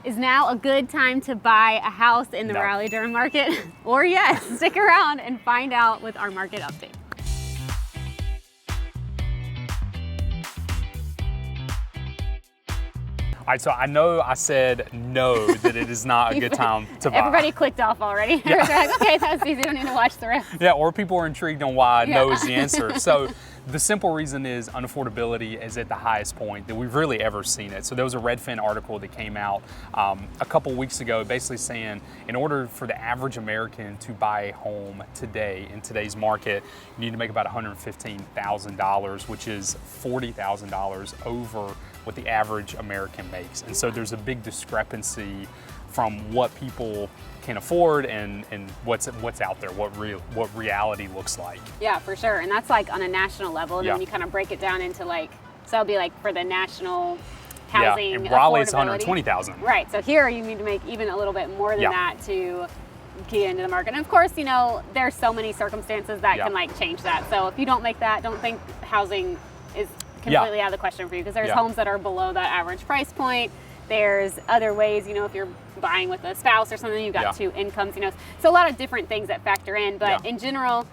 Is now a good time to buy a house in the Raleigh-Durham market? Or yes, stick around and find out with our market update. All right, so I know I said no, that it is not a good time to buy. Everybody clicked off already. Yeah. They're like, okay, that's easy, don't need to watch the rest. Yeah, or people are intrigued on why no is the answer. So the simple reason is unaffordability is at the highest point that we've really ever seen it. So there was a Redfin article that came out a couple weeks ago basically saying in order for the average American to buy a home today in today's market, you need to make about $115,000, which is $40,000 over what the average American makes. And so there's a big discrepancy from what people can afford and what's out there, what reality looks like. Yeah, for sure. And that's like on a national level. And then when you kind of break it down into like, so it'll be like for the national housing. Yeah, and Raleigh's 120,000. Right. So here you need to make even a little bit more than that to get into the market. And of course, you know, there's so many circumstances that can like change that. So if you don't make that, don't think housing is completely out of the question for you, because there's homes that are below that average price point. There's other ways, you know, if you're buying with a spouse or something, you've got two incomes, you know. So a lot of different things that factor in, but in general,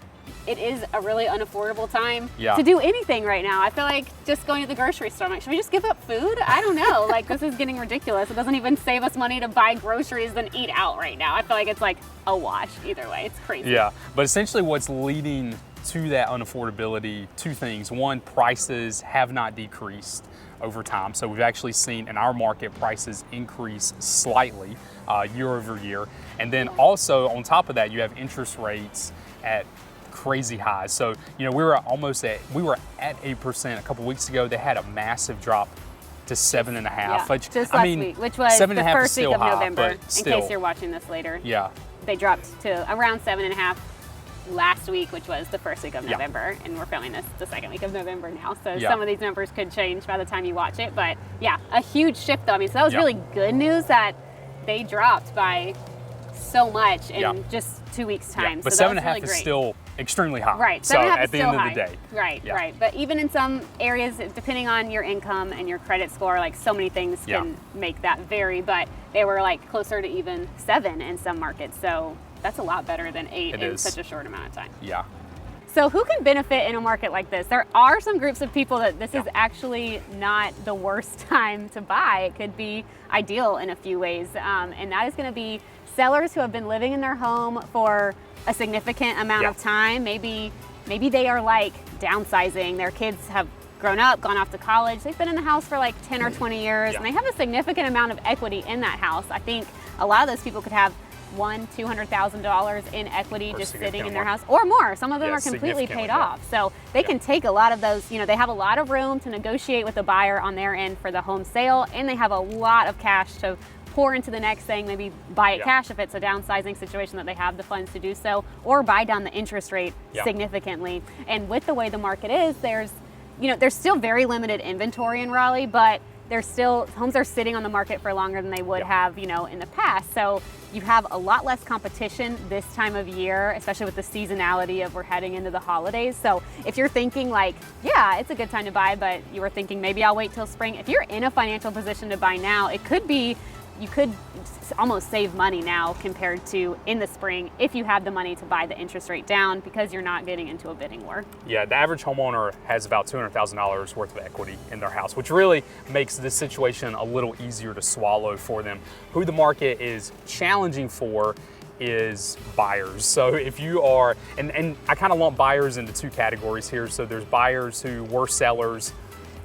it is a really unaffordable time to do anything right now. I feel like just going to the grocery store, I'm like, should we just give up food? I don't know. Like, this is getting ridiculous. It doesn't even save us money to buy groceries than eat out right now. I feel like it's like a wash either way. It's crazy. Yeah, but essentially what's leading to that unaffordability, two things. One, prices have not decreased over time. So we've actually seen in our market prices increase slightly year over year. And then also on top of that, you have interest rates at crazy highs. So, you know, we were at 8% a couple weeks ago. They had a massive drop to 7.5%. Which, just last week, which was the first week of November. In still, case you're watching this later. Yeah. They dropped to around 7.5% last week, which was the first week of November, and we're filming this the second week of November now, so some of these numbers could change by the time you watch it, but yeah, a huge shift though. I mean, so that was really good news that they dropped by so much in just 2 weeks time. But so 7.5 is still extremely high. Right, so at the end of the day. Right. But even in some areas, depending on your income and your credit score, like so many things can make that vary, but they were like closer to even 7 in some markets, so that's a lot better than 8 in such a short amount of time. Yeah. So who can benefit in a market like this? There are some groups of people that this is actually not the worst time to buy. It could be ideal in a few ways. And that is going to be sellers who have been living in their home for a significant amount of time. Maybe they are like downsizing. Their kids have grown up, gone off to college. They've been in the house for like 10 or 20 years and they have a significant amount of equity in that house. I think a lot of those people could have $200,000 in equity just sitting in their house, or more. Some of them are completely paid off. So they can take a lot of those, you know, they have a lot of room to negotiate with the buyer on their end for the home sale, and they have a lot of cash to pour into the next thing, maybe buy it cash if it's a downsizing situation that they have the funds to do so, or buy down the interest rate significantly. And with the way the market is, there's still very limited inventory in Raleigh, but there's still, homes are sitting on the market for longer than they would have, you know, in the past. So you have a lot less competition this time of year, especially with the seasonality of we're heading into the holidays. So if you're thinking like, yeah, it's a good time to buy, but you were thinking maybe I'll wait till spring. If you're in a financial position to buy now, it could be, you could almost save money now compared to in the spring if you have the money to buy the interest rate down, because you're not getting into a bidding war. Yeah, the average homeowner has about $200,000 worth of equity in their house, which really makes this situation a little easier to swallow for them. Who the market is challenging for is buyers. So if you are, and I kind of lump buyers into two categories here. So there's buyers who were sellers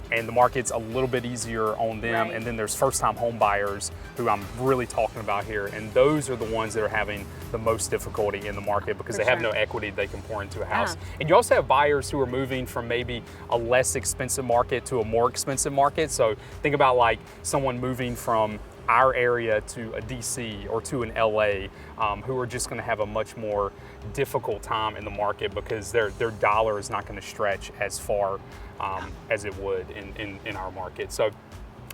and the market's a little bit easier on them. And then there's first-time home buyers who I'm really talking about here. And those are the ones that are having the most difficulty in the market because they have no equity they can pour into a house. And you also have buyers who are moving from maybe a less expensive market to a more expensive market. So think about like someone moving from our area to a DC or to an LA who are just going to have a much more difficult time in the market because their dollar is not going to stretch as far as it would in our market. So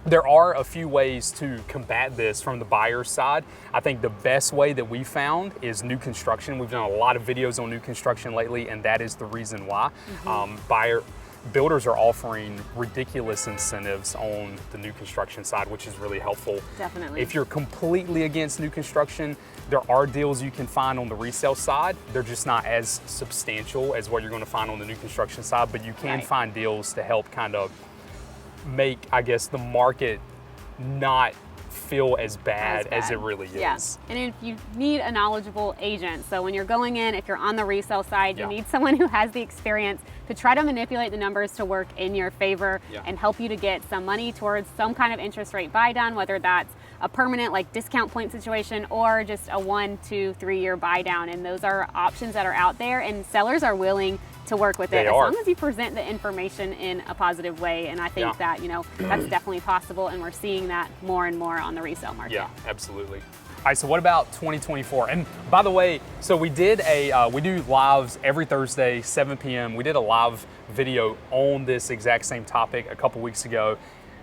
there are a few ways to combat this from the buyer's side. I think the best way that we found is new construction. We've done a lot of videos on new construction lately, and that is the reason why. builders are offering ridiculous incentives on the new construction side, which is really helpful. Definitely. If you're completely against new construction, there are deals you can find on the resale side. They're just not as substantial as what you're going to find on the new construction side, but you can find deals to help kind of make, I guess, the market not feel as bad as it really is. Yeah. And if you need a knowledgeable agent, so when you're going in, if you're on the resale side, you need someone who has the experience to try to manipulate the numbers to work in your favor and help you to get some money towards some kind of interest rate buy down, whether that's a permanent like discount point situation or just a 1, 2, 3 year buy down. And those are options that are out there, and sellers are willing to work with it as long as you present the information in a positive way. And I think that, you know, that's definitely possible, and we're seeing that more and more on the resale market. Yeah, absolutely. All right, so what about 2024? And by the way, so we did we do lives every Thursday, 7 p.m. We did a live video on this exact same topic a couple weeks ago.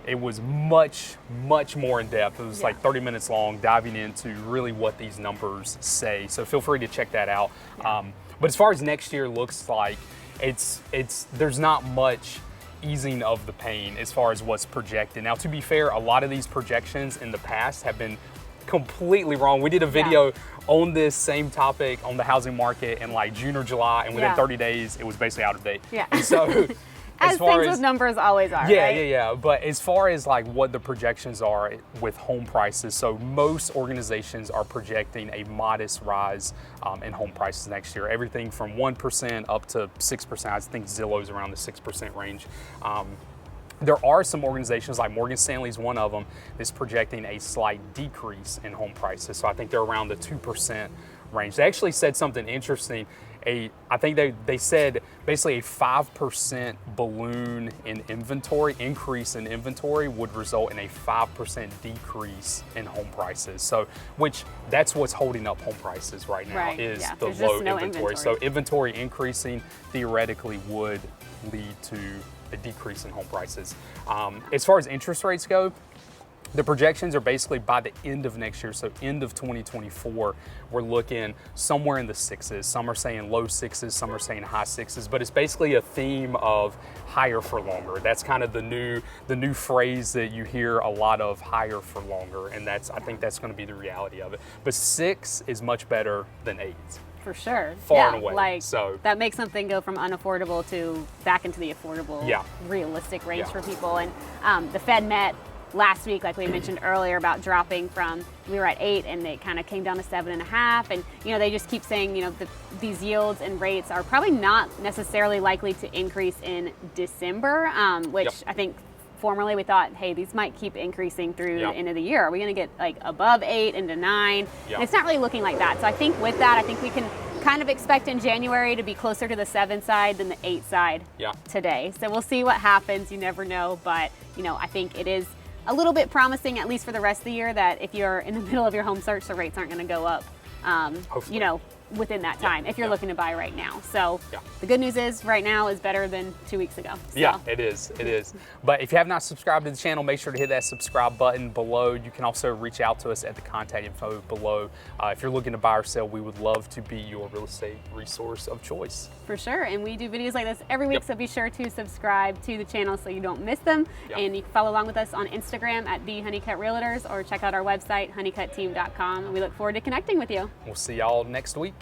It was much more in depth. It was like 30 minutes long, diving into really what these numbers say. So feel free to check that out. But as far as next year looks like, there's not much easing of the pain as far as what's projected. Now, to be fair, a lot of these projections in the past have been completely wrong. We did a video on this same topic on the housing market in like June or July, and within 30 days, it was basically out of date. Yeah. And so, as things with numbers always are, right? Yeah. But as far as like what the projections are with home prices, so most organizations are projecting a modest rise in home prices next year. Everything from 1% up to 6%. I think Zillow's around the 6% range. There are some organizations, like Morgan Stanley is one of them, that's projecting a slight decrease in home prices. So I think they're around the 2% range. They actually said something interesting. I think they said basically a 5% balloon in inventory, increase in inventory would result in a 5% decrease in home prices. So, which that's what's holding up home prices right now is the low inventory. So inventory increasing theoretically would lead to a decrease in home prices. As far as interest rates go, the projections are basically by the end of next year, so end of 2024, we're looking somewhere in the 6s. Some are saying low 6s, some are saying high 6s, but it's basically a theme of higher for longer. That's kind of the new phrase that you hear a lot of, higher for longer, and I think that's going to be the reality of it. But 6 is much better than 8. For sure. Far and away. Like, so that makes something go from unaffordable to back into the affordable, realistic range for people. And the Fed met last week, like we mentioned earlier, about dropping from, we were at 8 and it kind of came down to 7.5. And, you know, they just keep saying, you know, these yields and rates are probably not necessarily likely to increase in December, which I think formerly we thought, hey, these might keep increasing through the end of the year. Are we going to get like above 8 into 9? And it's not really looking like that. So I think with that, I think we can kind of expect in January to be closer to the 7 side than the 8 side today. So we'll see what happens. You never know. But, you know, I think it is a little bit promising, at least for the rest of the year, that if you're in the middle of your home search, the rates aren't going to go up, you know, within that time if you're looking to buy right now. So the good news is right now is better than 2 weeks ago. So. Yeah, it is. But if you have not subscribed to the channel, make sure to hit that subscribe button below. You can also reach out to us at the contact info below. If you're looking to buy or sell, we would love to be your real estate resource of choice. For sure. And we do videos like this every week, so be sure to subscribe to the channel so you don't miss them. And you can follow along with us on Instagram at the Honeycutt Realtors, or check out our website, honeycuttteam.com. And we look forward to connecting with you. We'll see y'all next week.